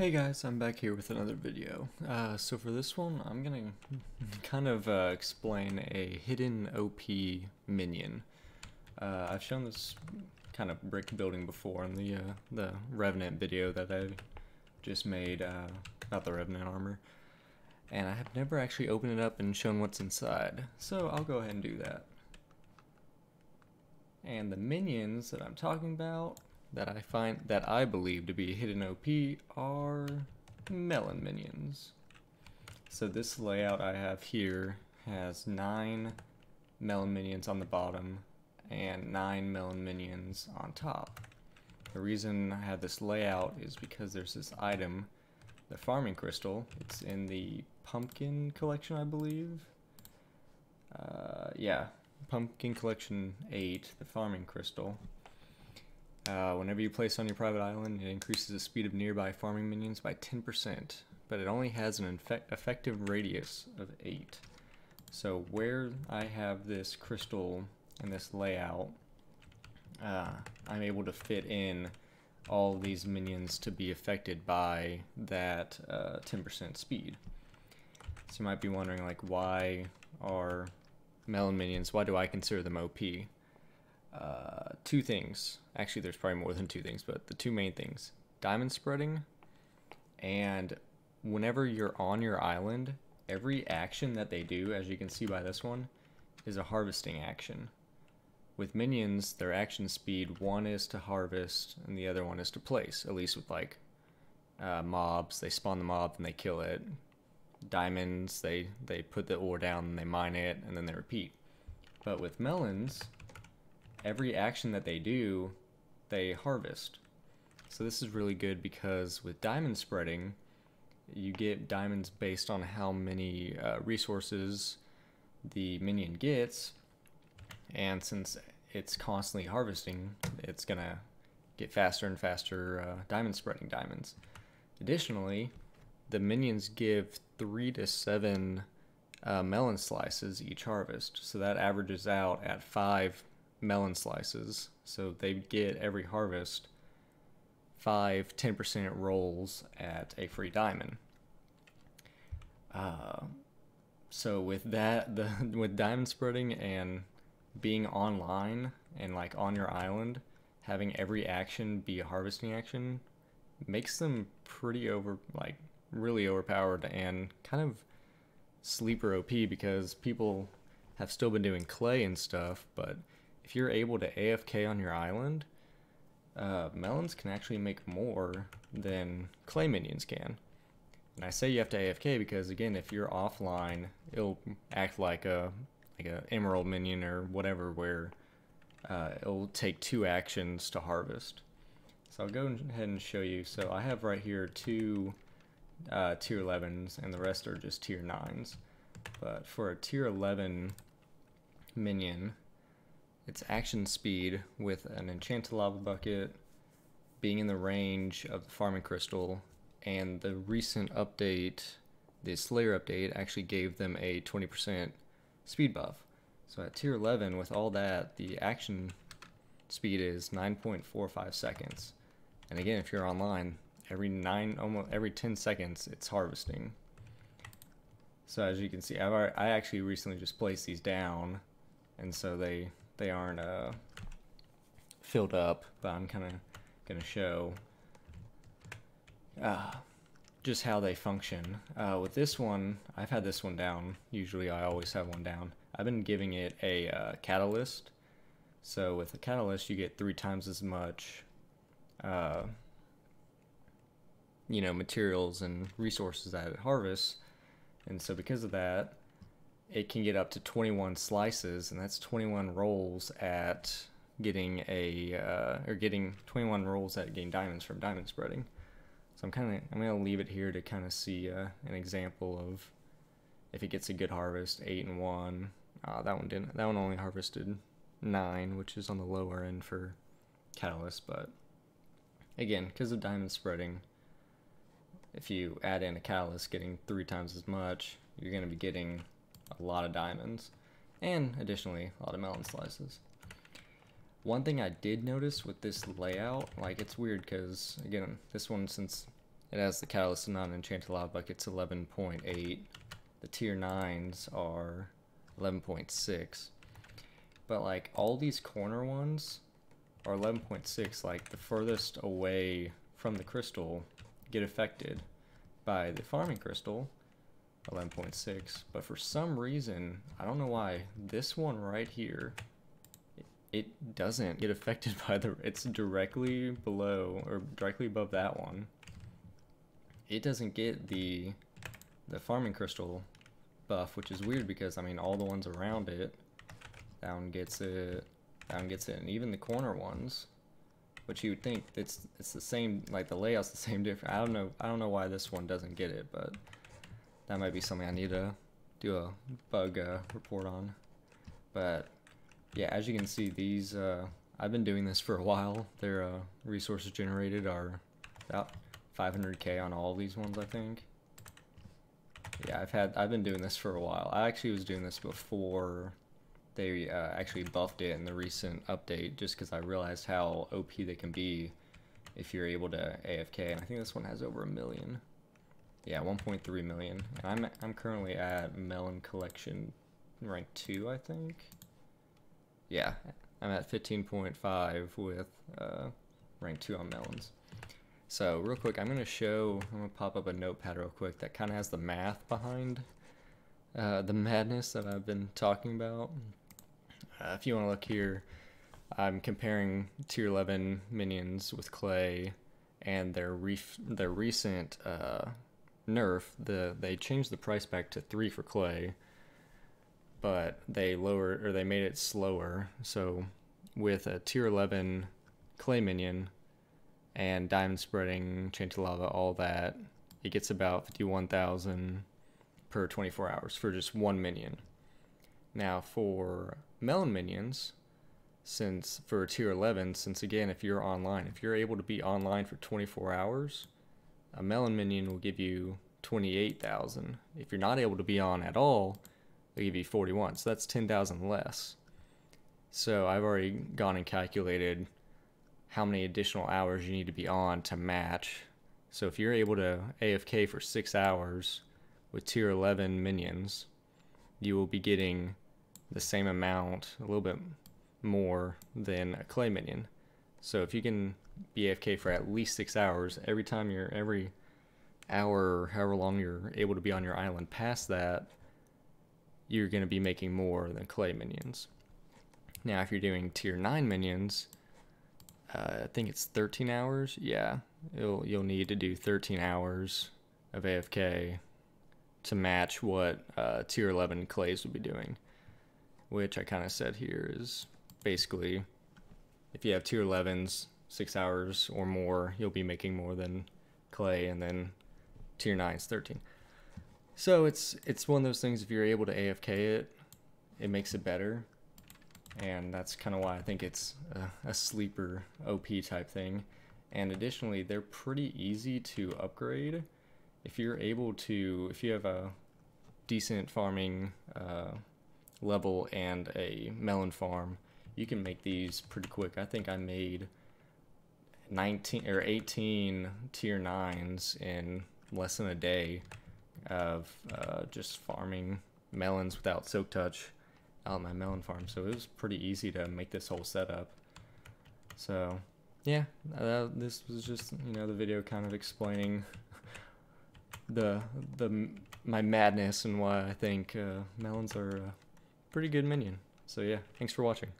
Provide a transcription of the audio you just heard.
Hey guys, I'm back here with another video. So for this one, I'm gonna kind of explain a hidden OP minion. I've shown this kind of brick building before in the Revenant video that I just made about the Revenant armor, and I have never actually opened it up and shown what's inside. So I'll go ahead and do that. And the minions that I'm talking about, that I believe to be hidden OP, are Melon Minions. So this layout I have here has 9 Melon Minions on the bottom and 9 Melon Minions on top. The reason I have this layout is because there's this item, the Farming Crystal. It's in the Pumpkin collection, I believe. Yeah, Pumpkin Collection 8, the Farming Crystal. Whenever you place on your private island, it increases the speed of nearby farming minions by 10%, but it only has an effective radius of 8. So where I have this crystal and this layout, I'm able to fit in all of these minions to be affected by that 10% speed. So you might be wondering, like, why are Melon Minions, why do I consider them OP? Two things. Actually, there's probably more than two things, but the two main things. Diamond spreading, and whenever you're on your island, every action that they do, as you can see by this one, is a harvesting action. With minions, their action speed, one is to harvest, and the other one is to place. At least with, like, mobs, they spawn the mob and they kill it. Diamonds, they put the ore down and they mine it, and then they repeat. But with melons, every action that they do, they harvest. So this is really good because with diamond spreading, you get diamonds based on how many resources the minion gets, and since it's constantly harvesting, it's gonna get faster and faster diamond spreading diamonds. Additionally, the minions give 3 to 7 melon slices each harvest, so that averages out at 5 melon slices. So they get every harvest 5 10% rolls at a free diamond. So with that, with diamond spreading and being online and like on your island, having every action be a harvesting action makes them pretty really overpowered and kind of sleeper OP, because people have still been doing clay and stuff, but if you're able to AFK on your island, melons can actually make more than clay minions can. And I say you have to AFK because, again, if you're offline, it'll act like a emerald minion or whatever, where it'll take 2 actions to harvest. So I'll go ahead and show you. So I have right here 2 tier 11s, and the rest are just tier 9s. But for a tier 11 minion, its action speed with an enchanted lava bucket, being in the range of the farming crystal, and the recent update, the Slayer update, actually gave them a 20% speed buff. So at tier 11, with all that, the action speed is 9.45 seconds. And again, if you're online, almost every 10 seconds, it's harvesting. So as you can see, I actually recently just placed these down, and so they aren't filled up, but I'm kind of going to show just how they function. With this one, I've had this one down. Usually I always have one down. I've been giving it a catalyst. So with a catalyst, you get 3 times as much materials and resources that it harvests. And so because of that, it can get up to 21 slices, and that's 21 rolls at getting getting 21 rolls at getting diamonds from diamond spreading. So I'm gonna leave it here to kind of see an example of if it gets a good harvest. 8 and 1. That one didn't. That one only harvested 9, which is on the lower end for catalyst. But again, because of diamond spreading, if you add in a catalyst getting 3 times as much, you're gonna be getting a lot of diamonds, and additionally a lot of melon slices. One thing I did notice with this layout, like, it's weird because, again, this one, since it has the Catalyst and non-enchanted lava buckets 11.8. The tier 9s are 11.6. But like all these corner ones are 11.6. Like the furthest away from the crystal get affected by the farming crystal, 11.6. But for some reason, I don't know why, this one right here, it doesn't get affected by it's directly below or directly above that one. It doesn't get the farming crystal buff, which is weird because I mean all the ones around it, that one gets it, that one gets it, and even the corner ones, which you would think it's the same, like the layout's the same different. I don't know why this one doesn't get it, but that might be something I need to do a bug report on. But yeah, as you can see, these I've been doing this for a while. Their resources generated are about 500k on all of these ones, I think. Yeah, I've been doing this for a while. I actually was doing this before they actually buffed it in the recent update, just because I realized how OP they can be if you're able to AFK. And I think this one has over 1 million. Yeah, 1.3 million. And I'm currently at Melon Collection rank 2, I think. Yeah, I'm at 15.5 with rank 2 on melons. So real quick, I'm gonna pop up a notepad real quick that kind of has the math behind the madness that I've been talking about. If you want to look here, I'm comparing tier 11 minions with clay and their recent nerf. They changed the price back to 3 for clay, but they made it slower. So with a tier 11 clay minion and diamond spreading, enchanted lava, all that, it gets about 51,000 per 24 hours for just one minion. Now for melon minions, for tier 11, since again, if you're online, if you're able to be online for 24 hours, a melon minion will give you 28,000. If you're not able to be on at all, they'll give you 41, so that's 10,000 less. So I've already gone and calculated how many additional hours you need to be on to match. So if you're able to AFK for 6 hours with tier 11 minions, you will be getting the same amount, a little bit more than a clay minion. So if you can be AFK for at least 6 hours, every hour, however long you're able to be on your island past that, you're going to be making more than clay minions. Now if you're doing tier 9 minions, I think it's 13 hours. Yeah, you'll need to do 13 hours of AFK to match what tier 11 clays would be doing, which I kind of said here is basically if you have tier 11s 6 hours or more, you'll be making more than clay, and then tier 9's 13. So it's one of those things, if you're able to AFK it makes it better. And that's kind of why I think it's a sleeper OP type thing. And additionally, they're pretty easy to upgrade. If you have a decent farming level and a melon farm, you can make these pretty quick. I think I made 19 or 18 tier 9s in less than a day of just farming melons without soak touch out on my melon farm. So it was pretty easy to make this whole setup. So yeah, this was just, the video kind of explaining my madness and why I think melons are a pretty good minion. So yeah, thanks for watching.